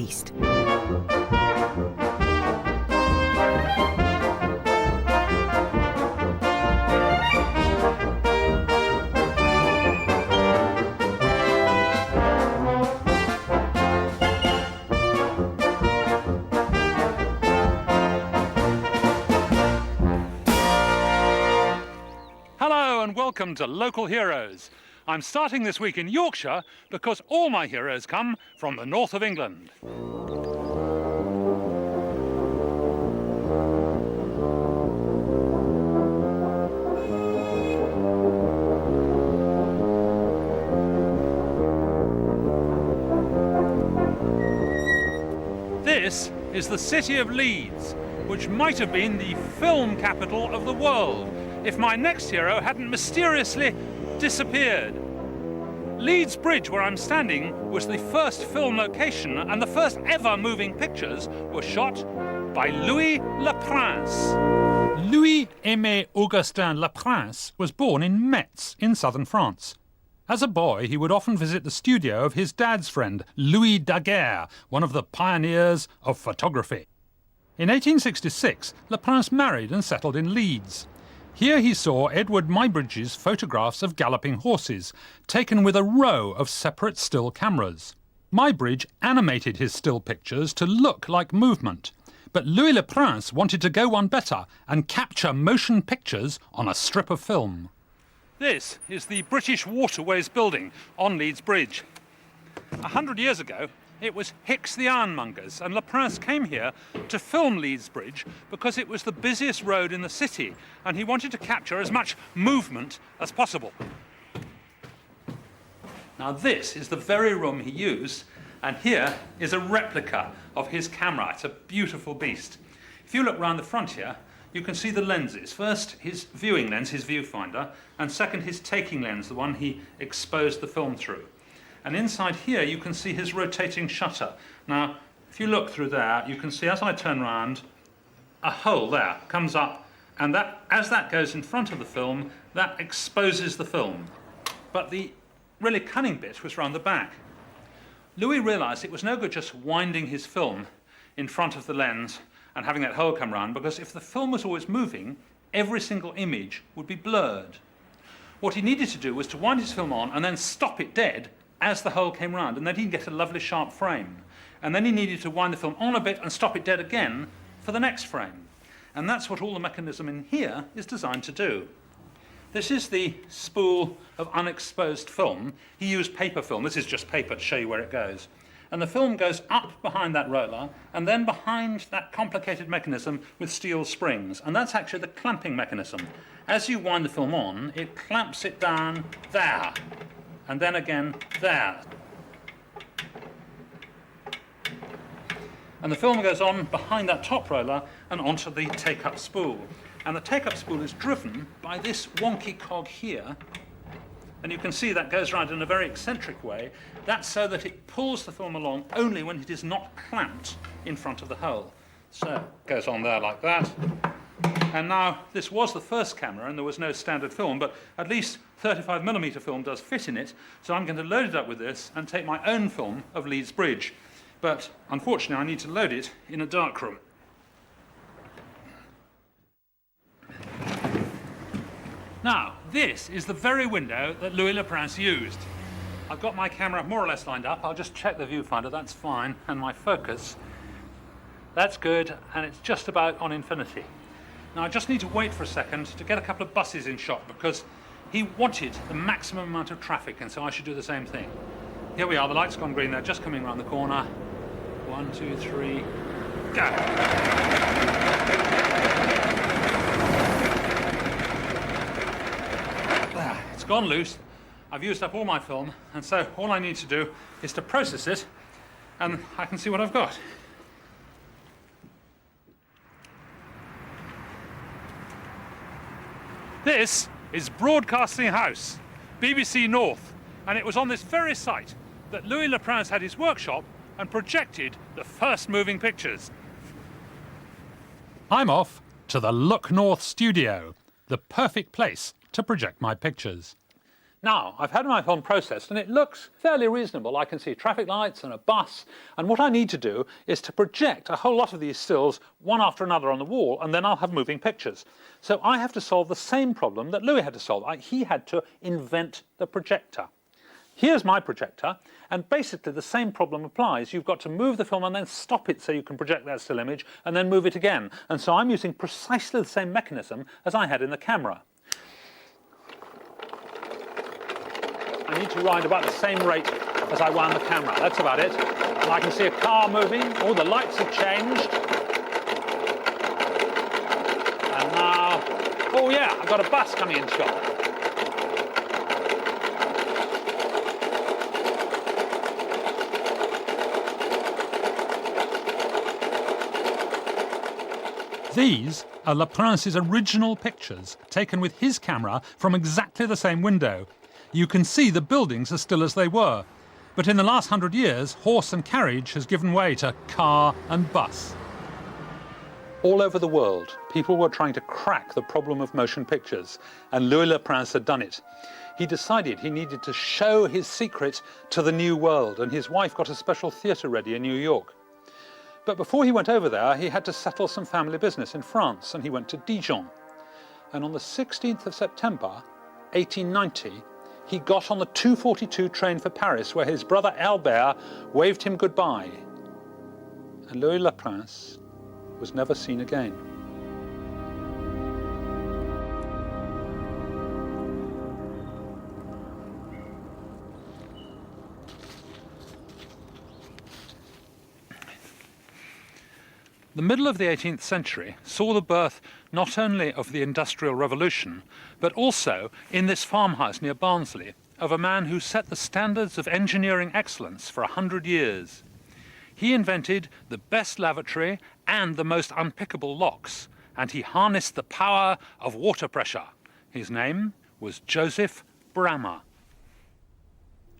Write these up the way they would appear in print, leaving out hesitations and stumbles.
East. Hello and welcome to Local Heroes. I'm starting this week in Yorkshire because all my heroes come from the north of England. This is the city of Leeds, which might have been the film capital of the world if my next hero hadn't mysteriously disappeared. Leeds Bridge, where I'm standing, was the first film location, and the first ever moving pictures were shot by Louis Le Prince. Louis-Aimé Augustin Le Prince was born in Metz in southern France. As a boy, he would often visit the studio of his dad's friend, Louis Daguerre, one of the pioneers of photography. In 1866, Le Prince married and settled in Leeds. Here he saw Edward Muybridge's photographs of galloping horses, taken with a row of separate still cameras. Muybridge animated his still pictures to look like movement, but Louis Le Prince wanted to go one better and capture motion pictures on a strip of film. This is the British Waterways building on Leeds Bridge. 100 years ago, it was Hicks the Ironmongers, and Le Prince came here to film Leeds Bridge because it was the busiest road in the city, and he wanted to capture as much movement as possible. Now this is the very room he used, and here is a replica of his camera. It's a beautiful beast. If you look round the front here, you can see the lenses. First, his viewing lens, his viewfinder, and second, his taking lens, the one he exposed the film through. And inside here, you can see his rotating shutter. Now, if you look through there, you can see as I turn around, a hole there comes up, and that, as that goes in front of the film, that exposes the film. But the really cunning bit was round the back. Louis realised it was no good just winding his film in front of the lens and having that hole come round, because if the film was always moving, every single image would be blurred. What he needed to do was to wind his film on and then stop it dead as the hole came round, and then he'd get a lovely sharp frame. And then he needed to wind the film on a bit and stop it dead again for the next frame. And that's what all the mechanism in here is designed to do. This is the spool of unexposed film. He used paper film. This is just paper to show you where it goes. And the film goes up behind that roller and then behind that complicated mechanism with steel springs. And that's actually the clamping mechanism. As you wind the film on, it clamps it down there. And then again there. And the film goes on behind that top roller and onto the take-up spool. And the take-up spool is driven by this wonky cog here. And you can see that goes around in a very eccentric way. That's so that it pulls the film along only when it is not clamped in front of the hole. So it goes on there like that. And now, this was the first camera and there was no standard film, but at least 35mm film does fit in it, so I'm going to load it up with this and take my own film of Leeds Bridge. But unfortunately, I need to load it in a darkroom. Now, this is the very window that Louis Le Prince used. I've got my camera more or less lined up. I'll just check the viewfinder, that's fine, and my focus. That's good, and it's just about on infinity. Now I just need to wait for a second to get a couple of buses in shot because he wanted the maximum amount of traffic, and so I should do the same thing. Here we are, the light's gone green, they're just coming around the corner. 1, 2, 3, go! There, it's gone loose. I've used up all my film, and so all I need to do is to process it, and I can see what I've got. This is Broadcasting House, BBC North, and it was on this very site that Louis Le Prince had his workshop and projected the first moving pictures. I'm off to the Look North studio, the perfect place to project my pictures. Now, I've had my film processed and it looks fairly reasonable. I can see traffic lights and a bus, and what I need to do is to project a whole lot of these stills one after another on the wall, and then I'll have moving pictures. So I have to solve the same problem that Louis had to solve. He had to invent the projector. Here's my projector, and basically the same problem applies. You've got to move the film and then stop it so you can project that still image, and then move it again. And so I'm using precisely the same mechanism as I had in the camera. I need to ride about the same rate as I wound the camera. That's about it. And I can see a car moving. All the lights have changed. And now, oh yeah, I've got a bus coming in shot. These are Le Prince's original pictures, taken with his camera from exactly the same window. You can see the buildings are still as they were. But in the last 100 years, horse and carriage has given way to car and bus. All over the world, people were trying to crack the problem of motion pictures, and Louis Le Prince had done it. He decided he needed to show his secret to the new world, and his wife got a special theatre ready in New York. But before he went over there, he had to settle some family business in France, and he went to Dijon. And on the 16th of September, 1890, he got on the 2:42 train for Paris, where his brother Albert waved him goodbye. And Louis Le Prince was never seen again. The middle of the 18th century saw the birth not only of the Industrial Revolution, but also, in this farmhouse near Barnsley, of a man who set the standards of engineering excellence for 100 years. He invented the best lavatory and the most unpickable locks, and he harnessed the power of water pressure. His name was Joseph Bramah.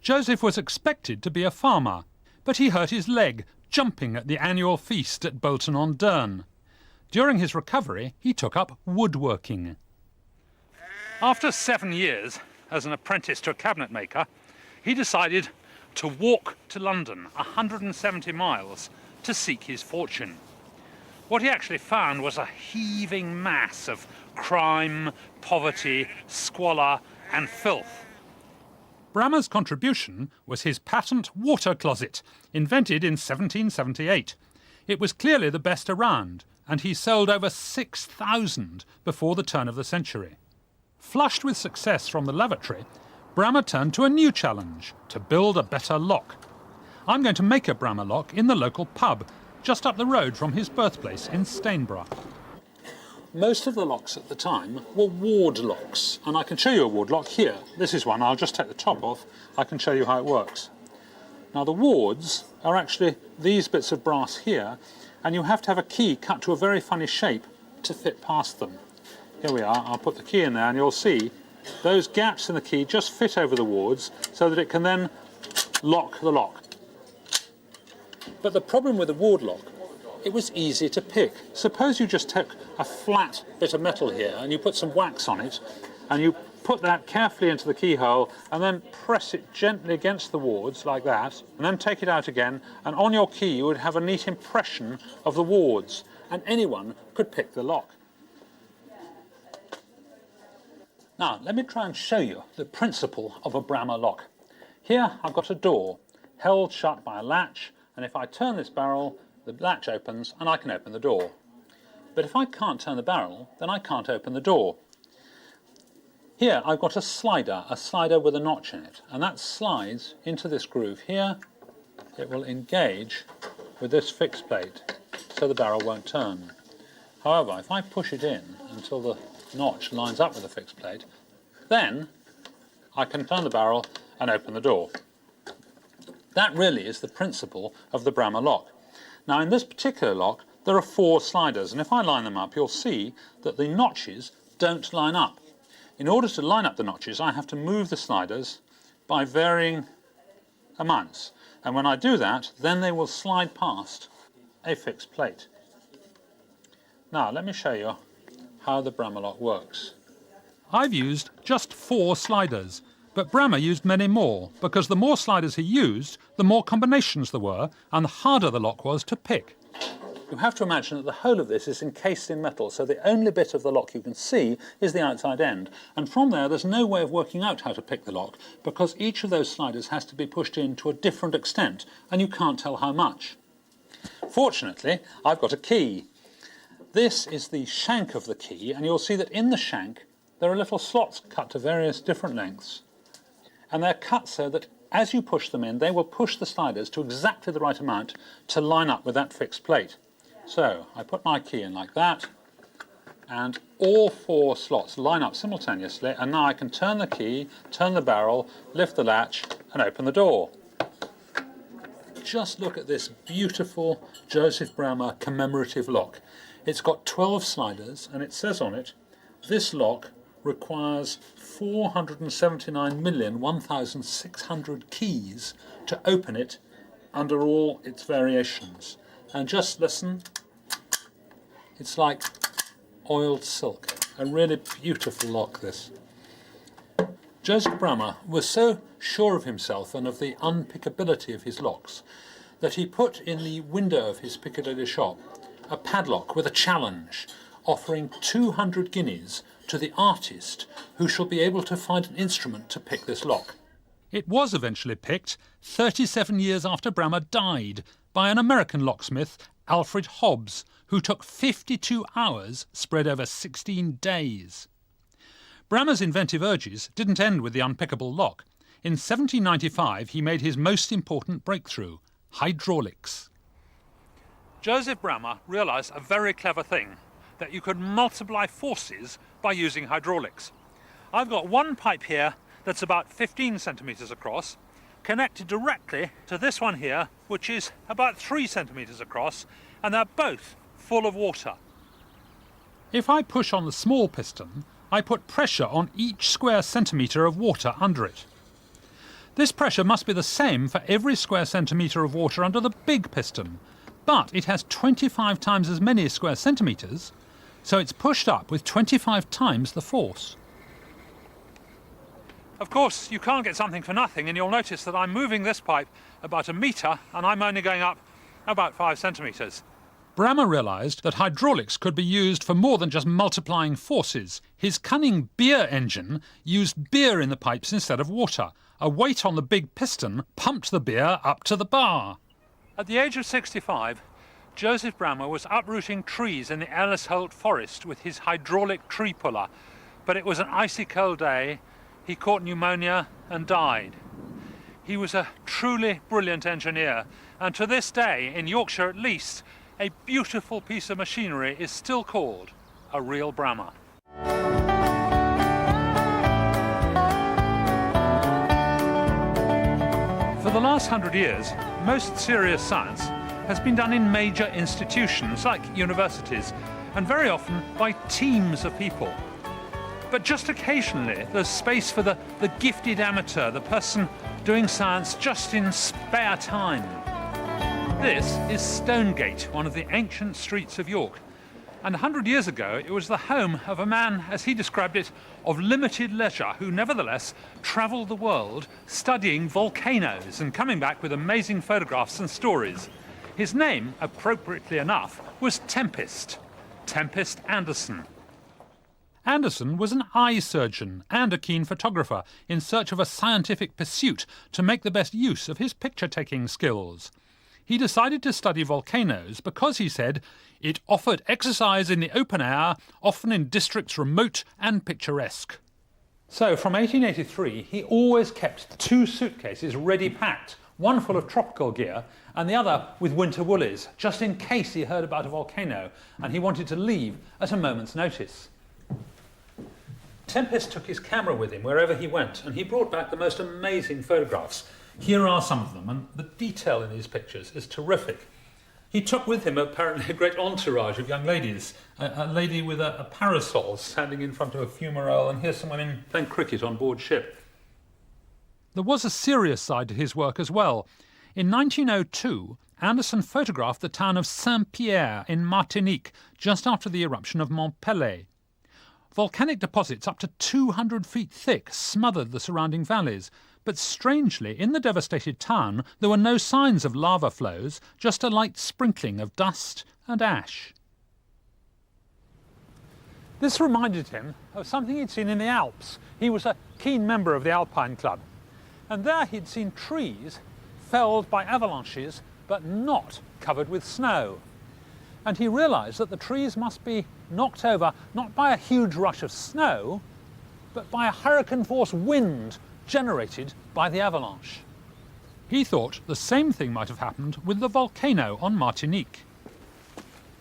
Joseph was expected to be a farmer, but he hurt his leg jumping at the annual feast at Bolton-on-Dearne. During his recovery, he took up woodworking. After 7 years as an apprentice to a cabinet maker, he decided to walk to London 170 miles to seek his fortune. What he actually found was a heaving mass of crime, poverty, squalor, and filth. Bramah's contribution was his patent water closet, invented in 1778. It was clearly the best around, and he sold over 6,000 before the turn of the century. Flushed with success from the lavatory, Bramah turned to a new challenge, to build a better lock. I'm going to make a Bramah lock in the local pub, just up the road from his birthplace in Stainborough. Most of the locks at the time were ward locks, and I can show you a ward lock here. This is one. I'll just take the top off. I can show you how it works. Now, the wards are actually these bits of brass here, and you have to have a key cut to a very funny shape to fit past them. Here we are. I'll put the key in there, and you'll see those gaps in the key just fit over the wards so that it can then lock the lock. But the problem with the ward lock, it was easy to pick. Suppose you just took a flat bit of metal here and you put some wax on it, and you put that carefully into the keyhole and then press it gently against the wards like that, and then take it out again, and on your key you would have a neat impression of the wards, and anyone could pick the lock. Now, let me try and show you the principle of a Bramah lock. Here I've got a door held shut by a latch, and if I turn this barrel, the latch opens and I can open the door. But if I can't turn the barrel, then I can't open the door. Here I've got a slider with a notch in it, and that slides into this groove here. It will engage with this fixed plate, so the barrel won't turn. However, if I push it in until the notch lines up with the fixed plate, then I can turn the barrel and open the door. That really is the principle of the Bramah lock. Now, in this particular lock, there are 4 sliders, and if I line them up, you'll see that the notches don't line up. In order to line up the notches, I have to move the sliders by varying amounts. And when I do that, then they will slide past a fixed plate. Now, let me show you how the Bramah lock works. I've used just 4 sliders, But Bramah used many more, because the more sliders he used, the more combinations there were, and the harder the lock was to pick. You have to imagine that the whole of this is encased in metal, so the only bit of the lock you can see is the outside end. And from there's no way of working out how to pick the lock, because each of those sliders has to be pushed in to a different extent, and you can't tell how much. Fortunately, I've got a key. This is the shank of the key, and you'll see that in the shank there are little slots cut to various different lengths. And they're cut so that as you push them in, they will push the sliders to exactly the right amount to line up with that fixed plate. So I put my key in like that, and all 4 slots line up simultaneously, and now I can turn the key, turn the barrel, lift the latch, and open the door. Just look at this beautiful Joseph Bramah commemorative lock. It's got 12 sliders, and it says on it, this lock requires 479,001,600 keys to open it under all its variations. And just listen, it's like oiled silk. A really beautiful lock, this. Joseph Bramah was so sure of himself and of the unpickability of his locks that he put in the window of his Piccadilly shop a padlock with a challenge offering 200 guineas to the artist who shall be able to find an instrument to pick this lock. It was eventually picked 37 years after Bramah died by an American locksmith, Alfred Hobbs, who took 52 hours spread over 16 days. Bramah's inventive urges didn't end with the unpickable lock. In 1795 he made his most important breakthrough, hydraulics. Joseph Bramah realised a very clever thing, that you could multiply forces by using hydraulics. I've got one pipe here that's about 15 centimetres across, connected directly to this one here, which is about 3 centimetres across, and they're both full of water. If I push on the small piston, I put pressure on each square centimetre of water under it. This pressure must be the same for every square centimetre of water under the big piston, but it has 25 times as many square centimetres, so it's pushed up with 25 times the force. Of course, you can't get something for nothing, and you'll notice that I'm moving this pipe about 1 metre, and I'm only going up about 5 centimetres. Bramah realised that hydraulics could be used for more than just multiplying forces. His cunning beer engine used beer in the pipes instead of water. A weight on the big piston pumped the beer up to the bar. At the age of 65, Joseph Bramah was uprooting trees in the Ellis Holt forest with his hydraulic tree puller, but it was an icy cold day. He caught pneumonia and died. He was a truly brilliant engineer, and to this day, in Yorkshire at least, a beautiful piece of machinery is still called a real Bramah. For the last 100 years, most serious science has been done in major institutions like universities, and very often by teams of people. But just occasionally there's space for the gifted amateur, the person doing science just in spare time. This is Stonegate, one of the ancient streets of York. And 100 years ago it was the home of a man, as he described it, of limited leisure, who nevertheless travelled the world studying volcanoes and coming back with amazing photographs and stories. His name, appropriately enough, was Tempest Anderson. Anderson was an eye surgeon and a keen photographer in search of a scientific pursuit to make the best use of his picture-taking skills. He decided to study volcanoes because, he said, it offered exercise in the open air, often in districts remote and picturesque. So from 1883 he always kept 2 suitcases ready packed, one full of tropical gear and the other with winter woolies, just in case he heard about a volcano and he wanted to leave at a moment's notice. Tempest took his camera with him wherever he went, and he brought back the most amazing photographs. Here are some of them, and the detail in these pictures is terrific. He took with him apparently a great entourage of young ladies, a lady with a parasol standing in front of a fumarole, and here's some women playing cricket on board ship. There was a serious side to his work as well. In 1902, Anderson photographed the town of Saint-Pierre in Martinique just after the eruption of Mont Pelée. Volcanic deposits up to 200 feet thick smothered the surrounding valleys, but strangely, in the devastated town, there were no signs of lava flows, just a light sprinkling of dust and ash. This reminded him of something he'd seen in the Alps. He was a keen member of the Alpine Club, and there he'd seen trees felled by avalanches, but not covered with snow. And he realised that the trees must be knocked over not by a huge rush of snow, but by a hurricane-force wind generated by the avalanche. He thought the same thing might have happened with the volcano on Martinique.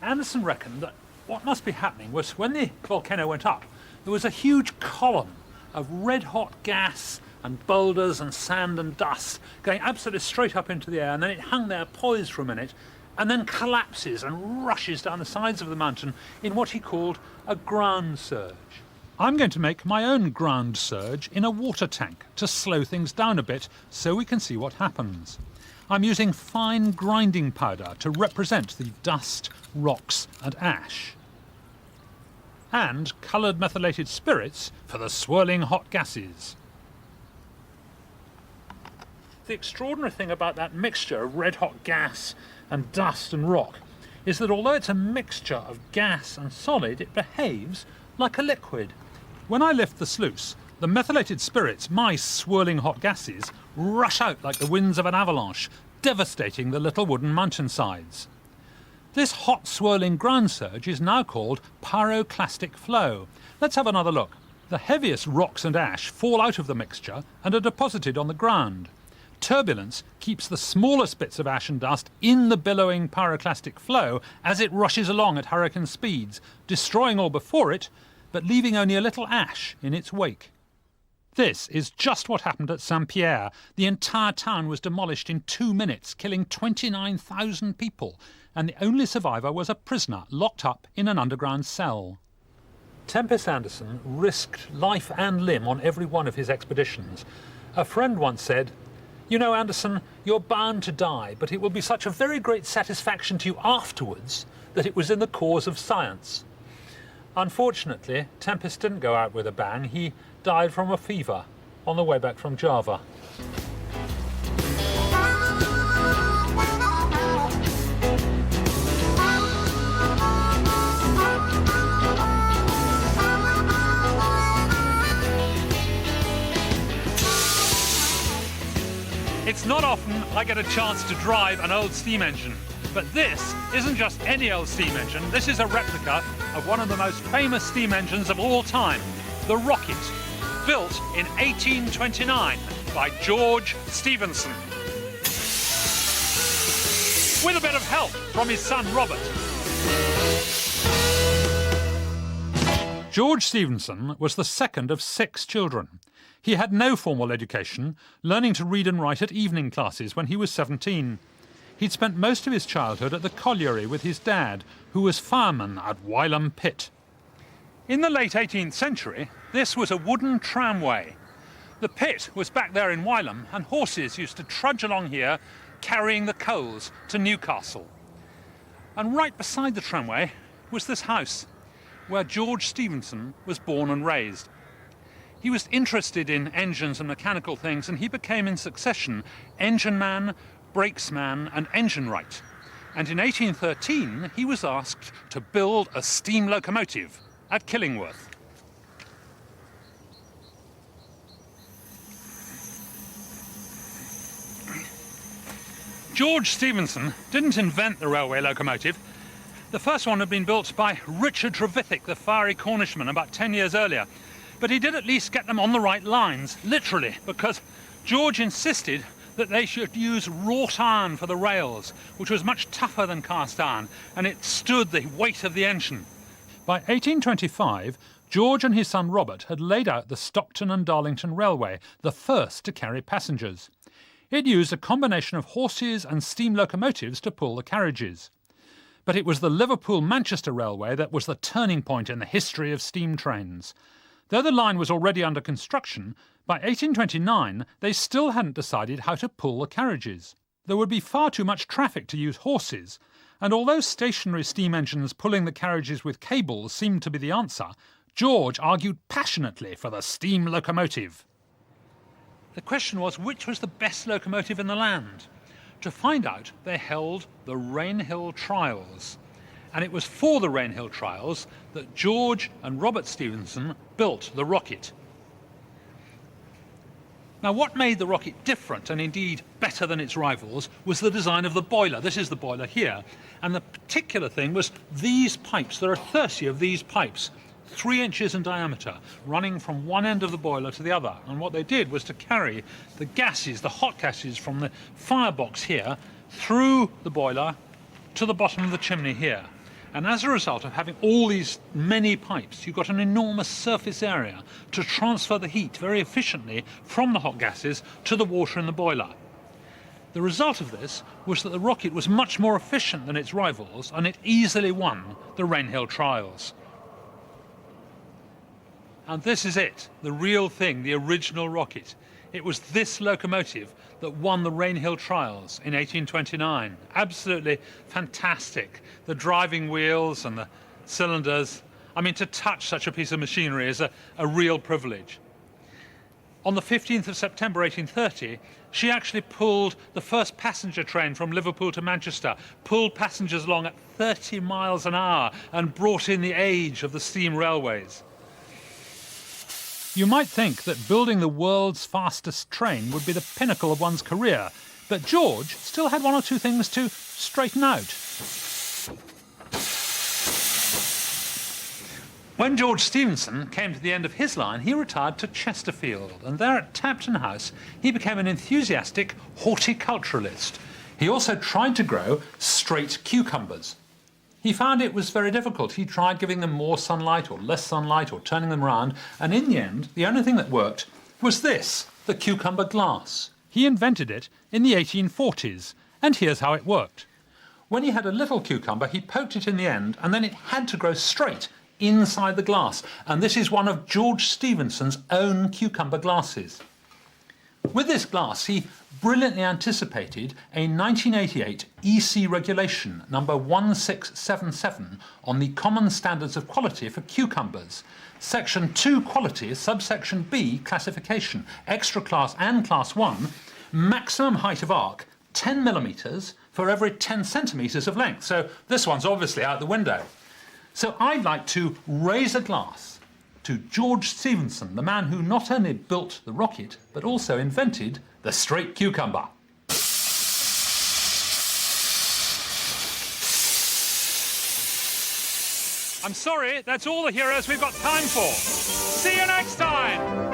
Anderson reckoned that what must be happening was when the volcano went up, there was a huge column of red-hot gas and boulders and sand and dust going absolutely straight up into the air, and then it hung there poised for a minute, and then collapses and rushes down the sides of the mountain in what he called a ground surge. I'm going to make my own ground surge in a water tank to slow things down a bit so we can see what happens. I'm using fine grinding powder to represent the dust, rocks and ash, and coloured methylated spirits for the swirling hot gases. The extraordinary thing about that mixture of red-hot gas and dust and rock is that although it's a mixture of gas and solid, it behaves like a liquid. When I lift the sluice, the methylated spirits, my swirling hot gases, rush out like the winds of an avalanche, devastating the little wooden mountainsides. This hot swirling ground surge is now called pyroclastic flow. Let's have another look. The heaviest rocks and ash fall out of the mixture and are deposited on the ground. Turbulence keeps the smallest bits of ash and dust in the billowing pyroclastic flow as it rushes along at hurricane speeds, destroying all before it, but leaving only a little ash in its wake. This is just what happened at Saint-Pierre. The entire town was demolished in 2 minutes, killing 29,000 people, and the only survivor was a prisoner locked up in an underground cell. Tempest Anderson risked life and limb on every one of his expeditions. A friend once said, "You know, Anderson, you're bound to die, but it will be such a very great satisfaction to you afterwards that it was in the cause of science." Unfortunately, Tempest didn't go out with a bang. He died from a fever on the way back from Java. It's not often I get a chance to drive an old steam engine, but this isn't just any old steam engine. This is a replica of one of the most famous steam engines of all time, the Rocket, built in 1829 by George Stephenson, with a bit of help from his son Robert. George Stephenson was the second of 6 children. He had no formal education, learning to read and write at evening classes when he was 17. He'd spent most of his childhood at the colliery with his dad, who was fireman at Wylam Pit. In the late 18th century, this was a wooden tramway. The pit was back there in Wylam, and horses used to trudge along here, carrying the coals to Newcastle. And right beside the tramway was this house, where George Stephenson was born and raised. He was interested in engines and mechanical things, and he became in succession engine man, brakesman and engine wright. And in 1813 he was asked to build a steam locomotive at Killingworth. George Stephenson didn't invent the railway locomotive. The first one had been built by Richard Trevithick, the fiery Cornishman, about 10 years earlier. But he did at least get them on the right lines, literally, because George insisted that they should use wrought iron for the rails, which was much tougher than cast iron, and it stood the weight of the engine. By 1825, George and his son Robert had laid out the Stockton and Darlington Railway, the first to carry passengers. It used a combination of horses and steam locomotives to pull the carriages. But it was the Liverpool-Manchester Railway that was the turning point in the history of steam trains. Though the line was already under construction, by 1829 they still hadn't decided how to pull the carriages. There would be far too much traffic to use horses, and although stationary steam engines pulling the carriages with cables seemed to be the answer, George argued passionately for the steam locomotive. The question was, which was the best locomotive in the land? To find out, they held the Rainhill Trials. And it was for the Rainhill Trials that George and Robert Stephenson built the rocket. Now, what made the rocket different, and indeed better than its rivals, was the design of the boiler. This is the boiler here. And the particular thing was these pipes. There are 30 of these pipes, 3 inches in diameter, running from one end of the boiler to the other. And what they did was to carry the gases, the hot gases from the firebox here, through the boiler to the bottom of the chimney here. And as a result of having all these many pipes, you've got an enormous surface area to transfer the heat very efficiently from the hot gases to the water in the boiler. The result of this was that the rocket was much more efficient than its rivals, and it easily won the Rainhill Trials. And this is it, the real thing, the original rocket. It was this locomotive that won the Rainhill Trials in 1829. Absolutely fantastic. The driving wheels and the cylinders. I mean, to touch such a piece of machinery is a real privilege. On the 15th of September 1830, she actually pulled the first passenger train from Liverpool to Manchester, pulled passengers along at 30 miles an hour and brought in the age of the steam railways. You might think that building the world's fastest train would be the pinnacle of one's career, but George still had one or two things to straighten out. When George Stephenson came to the end of his line, he retired to Chesterfield, and there at Tapton House he became an enthusiastic horticulturalist. He also tried to grow straight cucumbers. He found it was very difficult. He tried giving them more sunlight or less sunlight or turning them around, and in the end, the only thing that worked was this, the cucumber glass. He invented it in the 1840s, and here's how it worked. When he had a little cucumber, he poked it in the end, and then it had to grow straight inside the glass, and this is one of George Stephenson's own cucumber glasses. With this glass, he brilliantly anticipated a 1988 EC regulation number 1677 on the common standards of quality for cucumbers. Section 2 quality, subsection B classification, extra class and class 1, maximum height of arc 10 millimetres for every 10 centimetres of length. So this one's obviously out the window. So I'd like to raise a glass to George Stephenson, the man who not only built the rocket, but also invented the straight cucumber. I'm sorry, that's all the heroes we've got time for. See you next time!